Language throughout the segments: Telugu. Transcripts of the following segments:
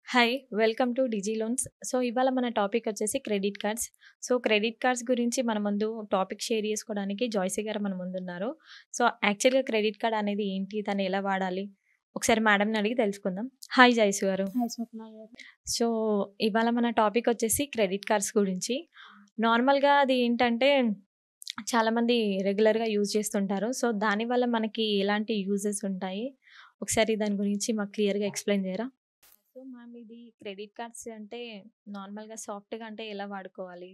Hi! Welcome to Digi Loans. So, ఇవాళ మన టాపిక్ వచ్చేసి credit cards. So, credit cards గురించి మన ముందు టాపిక్ షేర్ చేసుకోవడానికి జాయ్సీ గారు మన ముందున్నారు. సో, యాక్చువల్‌గా క్రెడిట్ కార్డ్ అనేది ఏంటి? దాన్ని ఎలా వాడాలి? ఒకసారి మేడంని అడిగి తెలుసుకుందాం. హాయ్ జాయ్సీ గారు. హాయ్ స్వప్న గారు. సో, ఇవాళ మన టాపిక్ వచ్చేసి క్రెడిట్ కార్డ్స్ గురించి. నార్మల్‌గా అది ఏంటంటే చాలామంది రెగ్యులర్‌గా యూజ్ చేస్తుంటారు. సో, దానివల్ల మనకి ఎలాంటి యూజెస్ ఉంటాయి? ఒకసారి దాని గురించి మాకు క్లియర్‌గా ఎక్స్‌ప్లెయిన్ చేయరా? సో, మ్యామ్ ఇది క్రెడిట్ కార్డ్స్ అంటే నార్మల్‌గా సాఫ్ట్‌గా అంటే ఎలా వాడుకోవాలి?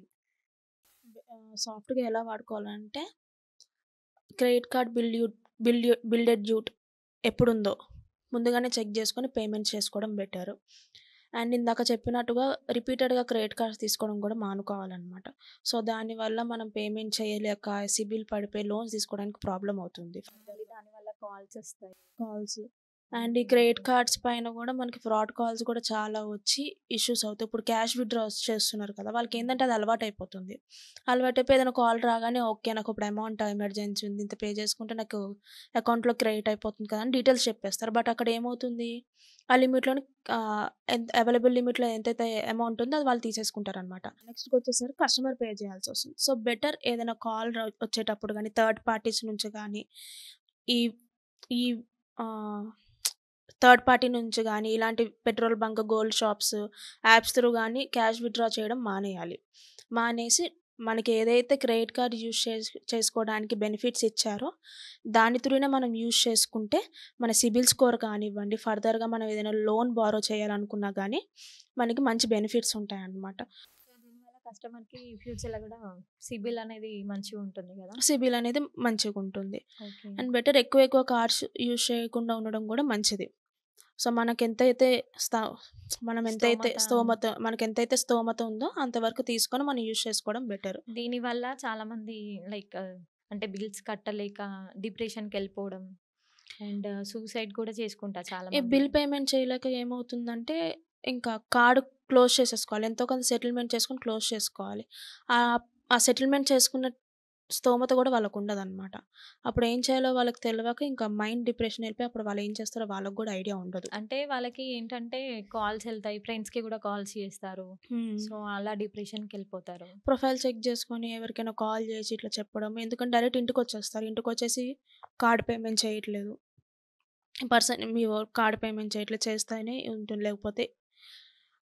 సాఫ్ట్‌గా ఎలా వాడుకోవాలంటే క్రెడిట్ కార్డ్ బిల్డెడ్ డ్యూట్ ఎప్పుడుందో ముందుగానే చెక్ చేసుకొని పేమెంట్ చేసుకోవడం బెటర్. అండ్ ఇందాక చెప్పినట్టుగా రిపీటెడ్‌గా క్రెడిట్ కార్డ్స్ తీసుకోవడం కూడా మానుకోవాలనమాట. సో, దానివల్ల మనం పేమెంట్ చేయలేక సిబిల్ పడిపోయి లోన్స్ తీసుకోవడానికి ప్రాబ్లమ్ అవుతుంది. మళ్ళీ దానివల్ల కాల్స్ వస్తాయి. కాల్స్ అండ్ ఈ క్రెడిట్ కార్డ్స్ పైన కూడా మనకి ఫ్రాడ్ కాల్స్ కూడా చాలా వచ్చి ఇష్యూస్ అవుతాయి. ఇప్పుడు క్యాష్ విత్‌డ్రాస్ చేస్తున్నారు కదా! వాళ్ళకేందంటే అది అలవాటైపోతుంది. అలవాటైపోయి ఏదైనా కాల్ రాగానే ఓకే. నాకు ఇప్పుడు అమౌంట్ ఎమర్జెన్సీ ఉంది. ఇంత పే చేసుకుంటే నాకు అకౌంట్‌లో క్రెడిట్ అయిపోతుంది కదా! అని డీటెయిల్స్ చెప్పేస్తారు. బట్ అక్కడ ఏమవుతుంది? ఆ లిమిట్‌లోని ఎంత అవైలబుల్ లిమిట్‌లో ఎంతైతే అమౌంట్ ఉందో అది వాళ్ళు తీసేసుకుంటారనమాట. నెక్స్ట్‌కొచ్చేసరికి కస్టమర్ పే చేయాల్సొస్తుంది. సో, బెటర్ ఏదైనా కాల్ వచ్చేటప్పుడు గానీ, థర్డ్ పార్టీస్ నుంచి గానీ, ఈ ఈ ఆహ్ థర్డ్ పార్టీ నుంచి గానీ, ఇలాంటి petrol bunk, gold shops, apps through గానీ క్యాష్ విత్‌డ్రా చేయడం మానేయాలి. మానేసి మనకి ఏదైతే క్రెడిట్ కార్డ్ యూజ్ చేసుకోవడానికి బెనిఫిట్స్ ఇచ్చారో, దాని త్రూనే మనం యూజ్ చేసుకుంటే, మన సిబిల్ స్కోర్ కానివ్వండి, ఫర్దర్‌గా మనం ఏదైనా లోన్ బారో చేయాలనుకున్నా గానీ, మనకి మంచి బెనిఫిట్స్ ఉంటాయన్నమాట. సో, దీనివల్ల కస్టమర్‌కి ఫ్యూచర్‌లో కూడా సిబిల్ అనేది మంచిగా ఉంటుంది కదా! సిబిల్ అనేది మంచిగుంటుంది. ఓకే. అండ్ బెటర్ ఎక్కువ కార్డ్స్ యూజ్ చేయకుండా ఉండడం కూడా మంచిది. సో, మనం ఎంతైతే స్తోమత మనకెంతైతే స్తోమత ఉందో అంతవరకు తీసుకొని మనం యూజ్ చేసుకోవడం బెటర్. దీనివల్ల చాలామంది లైక్ అంటే బిల్స్ కట్టలేక డిప్రెషన్‌కెళ్ళిపోవడం అండ్ సూసైడ్ కూడా చేసుకుంటారు ఈ చాలామంది. బిల్ పేమెంట్ చేయలేక ఏమవుతుందంటే, ఇంకా కార్డ్ క్లోజ్ చేసేసుకోవాలి. ఎంతో కొంత సెటిల్మెంట్ చేసుకొని క్లోజ్ చేసుకోవాలి. ఆహ్, ఆ సెటిల్మెంట్ చేసుకున్న స్తోమత కూడా వాళ్ళకుండదనమాట. అప్పుడేం చేయాలో వాళ్ళకి తెలవక ఇంకా మైండ్ డిప్రెషన్ ఎళ్ళిపోయి అప్పుడు వాళ్ళేం చేస్తారో వాళ్ళకి గూడా ఐడియా ఉండదు. అంటే వాళ్ళకి ఏంటంటే కాల్స్ ఎళ్తాయి. ఫ్రెండ్స్‌కి గూడా కాల్స్ చేస్తారు. హ్మ్. సో, అలా డిప్రెషన్‌కెళ్ళిపోతారు. ప్రొఫైల్ చెక్ చేసుకొని ఎవరికైనా కాల్ చేసి ఇట్లా చెప్పడం. ఎందుకంటే డైరెక్ట్ ఇంటికొచ్చేస్తారు. ఇంటికొచ్చేసి కార్డ్ పేమెంట్ చేయట్లేదు. మీ కార్డ్ పేమెంట్ చేయట్లేదు చేస్తేనే ఉంటుంది. లేకపోతే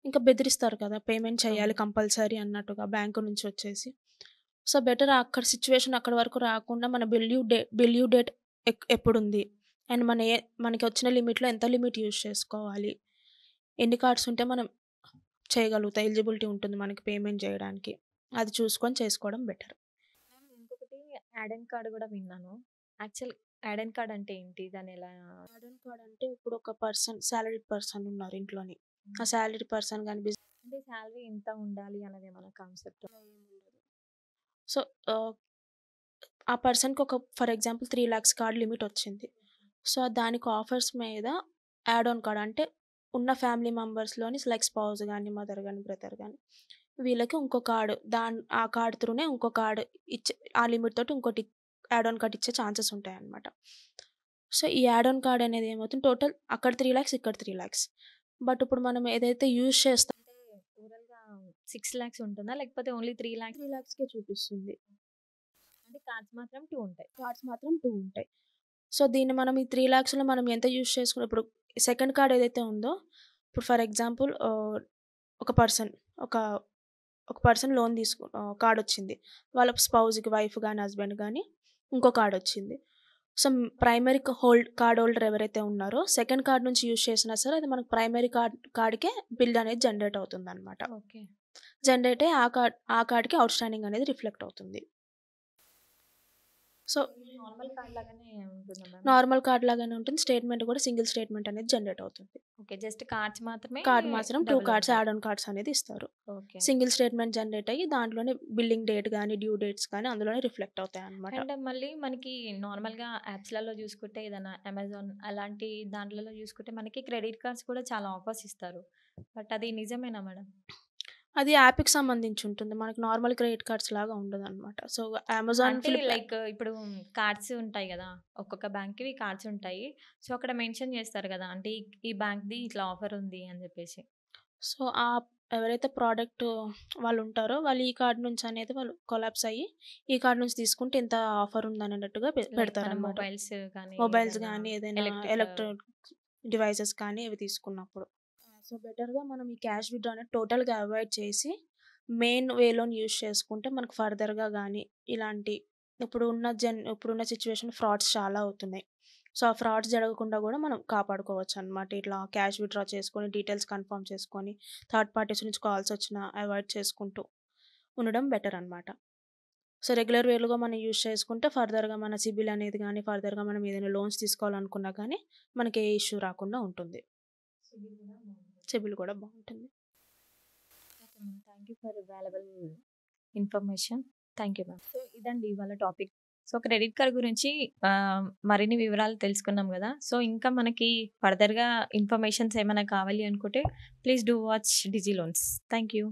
ఇంకా బెదిరిస్తారు కదా! పేమెంట్ చేయాలి అవును. కంపల్సరీ అన్నట్టుగా బ్యాంకు నుంచి వచ్చేసి. సో, బెటర్ అక్కడ సిట్యుయేషన్ అక్కడి వరకు రాకుండా మన బిల్ డ్యూ డేట్ ఎప్పుడుంది? అండ్ మనకొచ్చిన లిమిట్‌లో ఎంత లిమిట్ యూజ్ చేసుకోవాలి? ఎన్ని కార్డ్స్ ఉంటే మనం చేయగలుగుతాం? ఎలిజిబిలిటీ ఉంటుంది మనకి పేమెంట్ జేయడానికి. అది చూసుకొని చేసుకోవడం బెటర్. మ్యామ్ ఇంకొకటి యాడెన్ కార్డ్ గూడా విన్నాను. యాక్చువల్ యాడెన్ కార్డ్ అంటే ఏంటి? దాన్నెలా గార్డెన్ కార్డ్ అంటే ఇప్పుడు ఒక సాలరీడ్ పర్సన్ ఉన్నారు ఇంట్లోని. ఆ హ్మ్. సాలరీడ్ పర్సన్ గాని అంటే సాలరీ ఇంత ఉండాలి అన్నదేమన్నా కాన్సెప్ట్? ఏముండదు. సో, ఆహ్, ఆ పర్సన్‌కి ఫర్ ఎగ్జాంపుల్ 3,00,000 కార్డ్ లిమిట్ వచ్చింది. సో, దానికి ఆఫర్స్ మీద యాడ్ ఆన్ కార్డ్ అంటే ఉన్న ఫ్యామిలీ మెంబర్స్‌లోని లైక్ స్పౌస్ గాని, మదర్ గాని, బ్రదర్ గాని వీళ్ళకి ఇంకో కార్డ్ ఆ కార్డ్ త్రూనే ఇంకో కార్డ్ ఆ లిమిట్ తోటి ఇంకోటి యాడ్ ఆన్ కార్డ్ ఇచ్చే ఛాన్సెస్ ఉంటాయన్నమాట. సో, ఈ యాడ్ ఆన్ కార్డ్ అనేది ఏమవుతుంది టోటల్ అక్కడ 3,00,000 ఇక్కడ 3,00,000 బట్ ఇప్పుడు మనం ఏదైతే యూజ్ చేస్తామో అంటే ఓవరాల్‌గా 6,00,000 ఉంటుందా? లేకపోతే ఓన్లీ 3,00,000 3,00,000కే చూపిస్తుంది. అంటే కార్డ్స్ మాత్రం 2 ఉంటాయి. కార్డ్స్ మాత్రం 2 ఉంటాయి. సో, దీన్ని మనం ఈ 3,00,000లో మనం ఎంత యూజ్ చేసుకున్న ఇప్పుడు సెకండ్ కార్డ్ ఏదైతే ఉందో, ఇప్పుడు ఫర్ ఎగ్జాంపుల్ ఒక పర్సన్ ఒక ఒక పర్సన్ కార్డొచ్చింది. వాళ్ళ స్పౌస్‌కి వైఫ్ గాని, హస్బెండ్ గాని ఇంకో కార్డొచ్చింది. సో, కార్డ్ హోల్డర్ ఎవరైతే ఉన్నారో సెకండ్ కార్డ్ నుంచి యూజ్ చేసినా సరే అది మనకు ప్రైమరీ కార్డ్‌కే బిల్ అనేది జనరేట్ అవుతుందనమాట. ఓకే. జనరేట్ అయ్యి ఆ కార్డ్‌కి ఔట్‌స్టాండింగ్ అనేది రిఫ్లెక్ట్ అవుతుంది. సో, ఇది నార్మల్ కార్డ్ లాగానే ఉంటుందా మ్యామ్? నార్మల్ కార్డ్ లాగానే ఉంటుంది. స్టేట్‌మెంట్ కూడా సింగిల్ స్టేట్‌మెంట్ అనేది జనరేట్ అవుతుంది. ఓకే. జస్ట్ కార్డ్స్ మాత్రమే కార్డ్ మాత్రం 2 డబుల్ కార్డ్స్ ఉంటాయి. యాడ్ ఆన్ కార్డ్స్ అనేది ఇస్తారు. ఓకే. సింగిల్ స్టేట్‌మెంట్ జనరేట్ అయ్యి దాంట్లోనే బిల్లింగ్ డేట్ గాని, డ్యూ డేట్స్ గాని అందులోనే రిఫ్లెక్ట్ అవుతాయన్నమాట. అండ్ మళ్ళీ మనకి నార్మల్‌గా యాప్స్‌లలో చూసుకుంటే ఏదైనా అమెజాన్ అలాంటి దాంట్లలో చూసుకుంటే మనకి క్రెడిట్ కార్డ్స్ కూడా చాలా ఆఫర్స్ ఇస్తారు. బట్ అది నిజమేనా మేడం? అది యాప్‌కి సంబంధించి ఉంటుంది. మనకి నార్మల్ క్రెడిట్ కార్డ్స్ లాగా ఉండదనమాట. సో, అమెజాన్, అంటే ఫ్లిప్ లైక్ ఇప్పుడు కార్డ్స్ ఉంటాయి గదా! ఒక్కొక్క బ్యాంక్‌వి కార్డ్స్ ఉంటాయి. సో, అక్కడ మెన్షన్ చేస్తారు గదా! అంటే ఈ బ్యాంక్‌ది ఇట్లా ఆఫర్ ఉంది అని జెప్పేసి. సో, ఎవరైతే ప్రోడక్ట్ వాళ్ళుంటారో వాళ్ళు ఈ కార్డ్ నుంచి అనేది వాళ్ళు కొలాప్స్ అయ్యి, ఈ కార్డ్ నుంచి తీసుకుంటే ఇంత ఆఫర్ ఉందనేటట్టుగా లైక్ మన పెడతారనమాట. మొబైల్స్ కానీ మొబైల్స్ ఏదన్నా గానీ, ఏదైనా ఎలక్ట్రిక్ ఎలక్ట్రానిక్ డివైసెస్ కానీ ఇవి తీసుకున్నప్పుడు. సో, బెటర్‌గా మనం ఈ క్యాష్ విత్‌డ్రా అనేది టోటల్‌గా అవాయిడ్ చేసి, మెయిన్ వేలోని యూజ్ చేసుకుంటే మనకు ఫర్దర్‌గా గానీ, ఇలాంటి ఇప్పుడున్న సిట్యుయేషన్ ఫ్రాడ్స్ చాలా అవుతున్నాయి. సో, ఆ ఫ్రాడ్స్ జరగకుండా గూడా మనం కాపాడుకోవచ్చనమాట. ఇట్లా క్యాష్ విత్‌డ్రా చేసుకొని, డీటెయిల్స్ కన్ఫర్మ్ చేసుకొని, థర్డ్ పార్టీస్ నుంచి కాల్స్ వచ్చినా అవాయిడ్ చేసుకుంటూ ఉండడం బెటరనమాట. సో, రెగ్యులర్ వేలుగా మనం యూజ్ చేసుకుంటే ఫర్దర్‌గా మన సిబిల్ అనేది గానీ, ఫర్దర్‌గా మనం ఏదైనా లోన్స్ తీసుకోవాలనుకున్నా గానీ, మనకి ఏ ఇష్యూ రాకుండా ఉంటుంది. సిబిల్ కూడా బావుంటుంది. Okay ma'am. Thank you for valuable information. Thank you ma'am. So, ఇదండి ఇవాళ టాపిక్. సో, క్రెడిట్ కార్డ్ గురించి మరిన్ని వివరాలు తెలుసుకున్నాం గదా! సో, ఇంకా మనకి ఫర్దర్‌గా ఇన్ఫర్మేషన్స్ ఏమైనా కావాలి అనుకుంటే please do watch Digi Loans. Thank you.